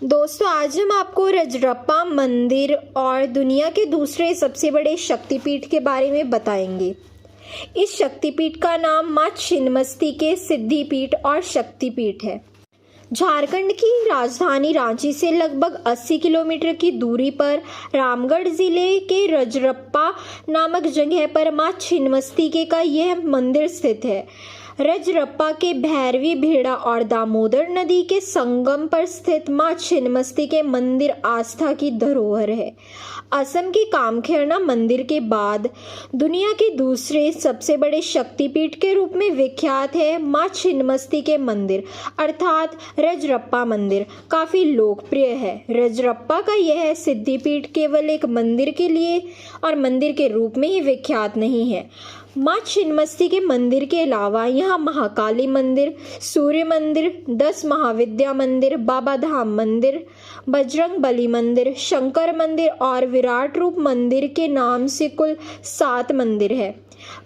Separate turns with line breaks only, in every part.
दोस्तों, आज हम आपको रजरप्पा मंदिर और दुनिया के दूसरे सबसे बड़े शक्तिपीठ के बारे में बताएंगे। इस शक्तिपीठ का नाम मां छिन्नमस्ती के सिद्धिपीठ और शक्तिपीठ है। झारखंड की राजधानी रांची से लगभग 80 किलोमीटर की दूरी पर रामगढ़ जिले के रजरप्पा नामक जगह पर मां छिन्नमस्ती के का यह मंदिर स्थित है। रजरप्पा के भैरवी भेड़ा और दामोदर नदी के संगम पर स्थित मां छिन्नमस्ती के मंदिर आस्था की धरोहर है। असम की कामख्याना मंदिर के बाद दुनिया के दूसरे सबसे बड़े शक्तिपीठ के रूप में विख्यात है मां छिन्नमस्ती के मंदिर अर्थात रजरप्पा मंदिर काफ़ी लोकप्रिय है। रजरप्पा का यह सिद्धिपीठ केवल एक मंदिर के लिए और मंदिर के रूप में ही विख्यात नहीं है। मां छिन्नमस्ती के मंदिर के अलावा यहाँ महाकाली मंदिर, सूर्य मंदिर, 10 महाविद्या मंदिर, बाबा धाम मंदिर, बजरंग बली मंदिर, शंकर मंदिर और विराट रूप मंदिर के नाम से कुल 7 मंदिर है।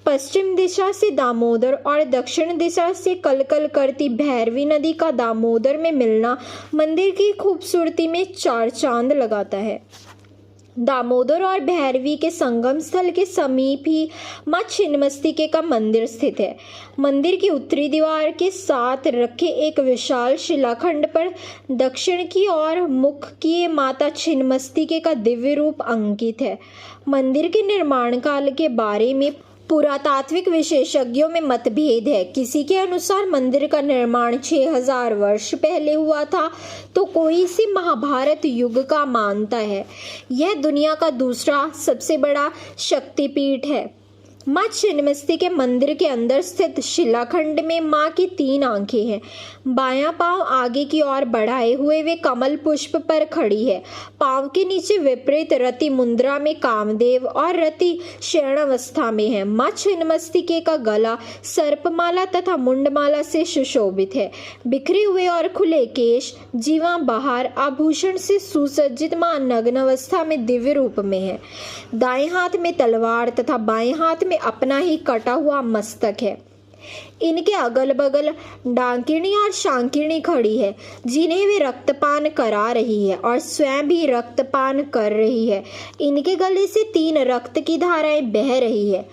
पश्चिम दिशा से दामोदर और दक्षिण दिशा से कलकल करती भैरवी नदी का दामोदर में मिलना मंदिर की खूबसूरती में 4 चांद लगाता है। दामोदर और भैरवी के संगम स्थल के समीप ही मां छिन्नमस्ती के का मंदिर स्थित है। मंदिर की उत्तरी दीवार के साथ रखे एक विशाल शिलाखंड पर दक्षिण की ओर मुख किए माता छिन्नमस्ती के का दिव्य रूप अंकित है। मंदिर के निर्माण काल के बारे में पुरातात्विक विशेषज्ञों में मतभेद है। किसी के अनुसार मंदिर का निर्माण 6000 वर्ष पहले हुआ था, तो कोई इसे महाभारत युग का मानता है। यह दुनिया का दूसरा सबसे बड़ा शक्तिपीठ है। मां छिन्नमस्ती के मंदिर के अंदर स्थित शिलाखंड में मां की 3 आंखें हैं। बायां पांव आगे की ओर बढ़ाए हुए वे कमल पुष्प पर खड़ी है। पांव के नीचे विपरीत रति मुद्रा में कामदेव और रति शयनावस्था में है। मां छिन्नमस्ती के का गला सर्पमाला तथा मुंडमाला से सुशोभित है। बिखरे हुए और खुले केश, जीवा बहार आभूषण से सुसज्जित मां नग्न अवस्था में दिव्य रूप में है। दाएं हाथ में तलवार तथा बाएं हाथ में अपना ही कटा हुआ मस्तक है। इनके अगल बगल डाकिनी और शांकिनी खड़ी है, जिन्हें वे रक्तपान करा रही है और स्वयं भी रक्तपान कर रही है। इनके गले से 3 रक्त की धाराएं बह रही है।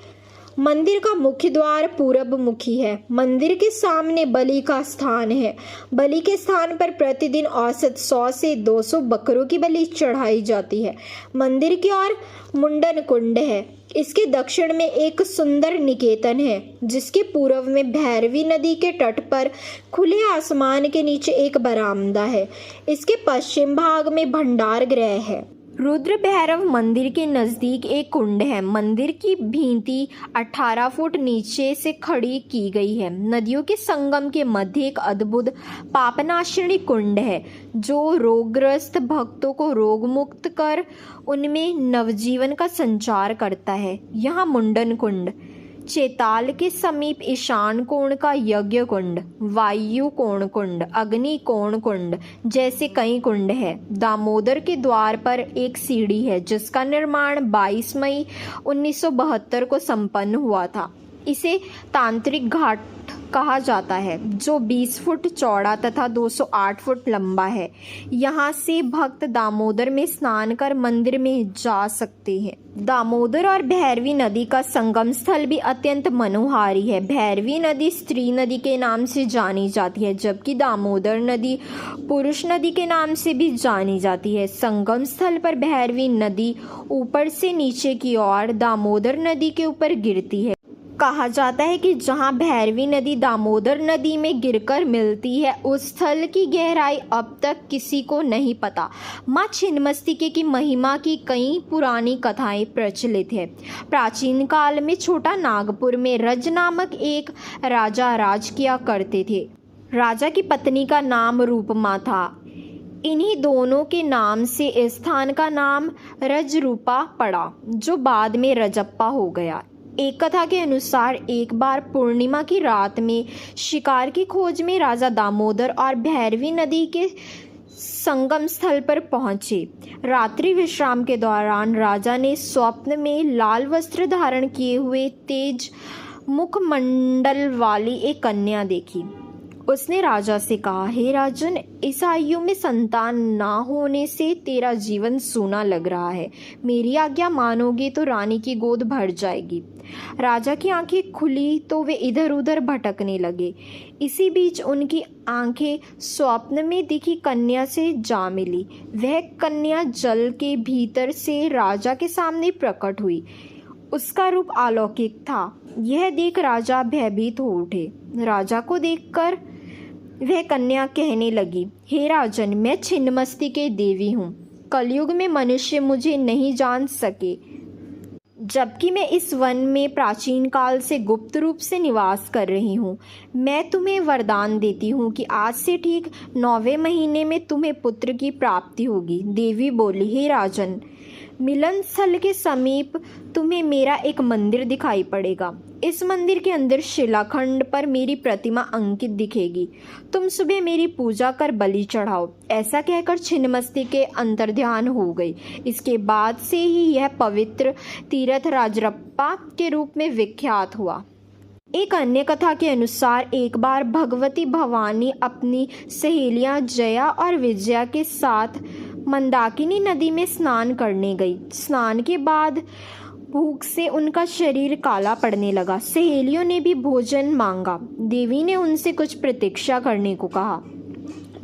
मंदिर का मुख्य द्वार पूरब मुखी है। मंदिर के सामने बलि का स्थान है। बलि के स्थान पर प्रतिदिन औसत 100 से 200 बकरों की बलि चढ़ाई जाती है। मंदिर की ओर मुंडन कुंड है। इसके दक्षिण में एक सुंदर निकेतन है, जिसके पूर्व में भैरवी नदी के तट पर खुले आसमान के नीचे एक बरामदा है। इसके पश्चिम भाग में भंडार गृह है। रुद्र भैरव मंदिर के नजदीक एक कुंड है। मंदिर की भिंती 18 फुट नीचे से खड़ी की गई है। नदियों के संगम के मध्य एक अद्भुत पापनाशिनी कुंड है, जो रोगग्रस्त भक्तों को रोग मुक्त कर उनमें नवजीवन का संचार करता है। यहाँ मुंडन कुंड, चेताल के समीप ईशान कोण का यज्ञ कुंड, वायु कोण कुंड, अग्नि कोण कुंड जैसे कई कुंड है। दामोदर के द्वार पर एक सीढ़ी है, जिसका निर्माण 22 मई 1972 को संपन्न हुआ था। इसे तांत्रिक घाट कहा जाता है, जो 20 फुट चौड़ा तथा 208 फुट लंबा है। यहाँ से भक्त दामोदर में स्नान कर मंदिर में जा सकते हैं। दामोदर और भैरवी नदी का संगम स्थल भी अत्यंत मनोहारी है। भैरवी नदी स्त्री नदी के नाम से जानी जाती है, जबकि दामोदर नदी पुरुष नदी के नाम से भी जानी जाती है। संगम स्थल पर भैरवी नदी ऊपर से नीचे की ओर दामोदर नदी के ऊपर गिरती है। कहा जाता है कि जहां भैरवी नदी दामोदर नदी में गिरकर मिलती है, उस स्थल की गहराई अब तक किसी को नहीं पता। मां छिन्नमस्ती की महिमा की कई पुरानी कथाएं प्रचलित है। प्राचीन काल में छोटा नागपुर में रज नामक एक राजा राज किया करते थे। राजा की पत्नी का नाम रूपमा था। इन्हीं दोनों के नाम से इस स्थान का नाम रजरूपा पड़ा, जो बाद में रजप्पा हो गया। एक कथा के अनुसार एक बार पूर्णिमा की रात में शिकार की खोज में राजा दामोदर और भैरवी नदी के संगम स्थल पर पहुंचे। रात्रि विश्राम के दौरान राजा ने स्वप्न में लाल वस्त्र धारण किए हुए तेज मुखमंडल वाली एक कन्या देखी। उसने राजा से कहा, हे राजन, इस आयु में संतान ना होने से तेरा जीवन सूना लग रहा है। मेरी आज्ञा मानोगे तो रानी की गोद भर जाएगी। राजा की आंखें खुली तो वे इधर उधर भटकने लगे। इसी बीच उनकी आंखें स्वप्न में दिखी कन्या से जा मिली। वह कन्या जल के भीतर से राजा के सामने प्रकट हुई। उसका रूप अलौकिक था। यह देख राजा भयभीत हो उठे। राजा को देखकर वह कन्या कहने लगी, हे राजन, मैं छिन्नमस्ती की देवी हूँ। कलयुग में मनुष्य मुझे नहीं जान सके, जबकि मैं इस वन में प्राचीन काल से गुप्त रूप से निवास कर रही हूँ। मैं तुम्हें वरदान देती हूँ कि आज से ठीक 9वें महीने में तुम्हें पुत्र की प्राप्ति होगी। देवी बोली, हे राजन, मिलन स्थल के समीप तुम्हें मेरा एक मंदिर दिखाई पड़ेगा। इस मंदिर के अंदर शिलाखंड पर मेरी प्रतिमा अंकित दिखेगी। तुम सुबह मेरी पूजा कर बलि चढ़ाओ। ऐसा कहकर छिन्नमस्ती के अंतर्ध्यान हो गई। इसके बाद से ही यह पवित्र तीर्थ राजरप्पा के रूप में विख्यात हुआ। एक अन्य कथा के अनुसार एक बार भगवती भवानी अपनी सहेलियां जया और विजया के साथ मंदाकिनी नदी में स्नान करने गई। स्नान के बाद भूख से उनका शरीर काला पड़ने लगा। सहेलियों ने भी भोजन मांगा। देवी ने उनसे कुछ प्रतीक्षा करने को कहा।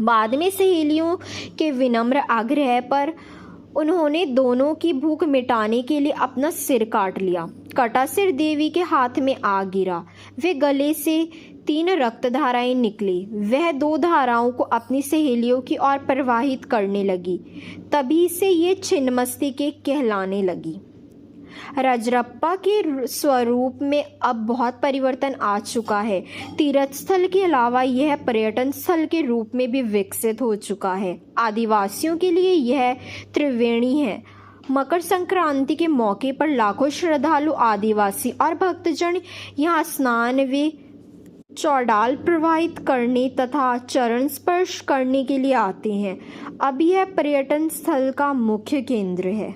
बाद में सहेलियों के विनम्र आग्रह पर उन्होंने दोनों की भूख मिटाने के लिए अपना सिर काट लिया। कटा सिर देवी के हाथ में आ गिरा। वे गले से 3 रक्तधाराएं निकली। वह 2 धाराओं को अपनी सहेलियों की ओर प्रवाहित करने लगी। तभी से ये छिन्नमस्ती के कहलाने लगी। राजरप्पा के स्वरूप में अब बहुत परिवर्तन आ चुका है। तीर्थ स्थल के अलावा यह पर्यटन स्थल के रूप में भी विकसित हो चुका है। आदिवासियों के लिए यह त्रिवेणी है। मकर संक्रांति के मौके पर लाखों श्रद्धालु आदिवासी और भक्तजन यहाँ स्नान व चौडाल प्रवाहित करने तथा चरण स्पर्श करने के लिए आते हैं। अब यह पर्यटन स्थल का मुख्य केंद्र है।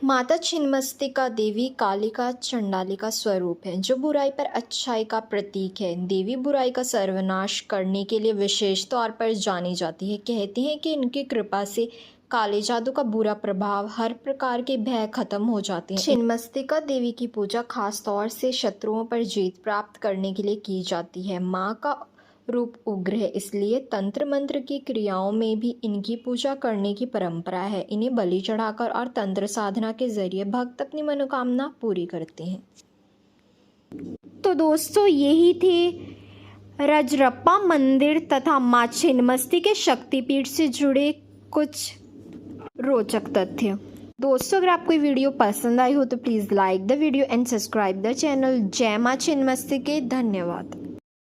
माता छिन्नमस्तिका देवी कालिका चंडालिका स्वरूप है, जो बुराई पर अच्छाई का प्रतीक है। देवी बुराई का सर्वनाश करने के लिए विशेष तौर पर जानी जाती है। कहते हैं कि इनकी कृपा से काले जादू का बुरा प्रभाव, हर प्रकार के भय खत्म हो जाते हैं। छिन्नमस्तिका देवी की पूजा खास तौर से शत्रुओं पर जीत प्राप्त करने के लिए की जाती है। माँ का रूप उग्र है, इसलिए तंत्र मंत्र की क्रियाओं में भी इनकी पूजा करने की परंपरा है। इन्हें बलि चढ़ाकर और तंत्र साधना के जरिए भक्त अपनी मनोकामना पूरी करते हैं। तो दोस्तों, यही थे राजरप्पा मंदिर तथा माँ छिन्नमस्ती के शक्तिपीठ से जुड़े कुछ रोचक तथ्य। दोस्तों, अगर आपको ये वीडियो पसंद आई हो तो please like the video and subscribe the channel. जय माँ छिन्नमस्ती के। धन्यवाद।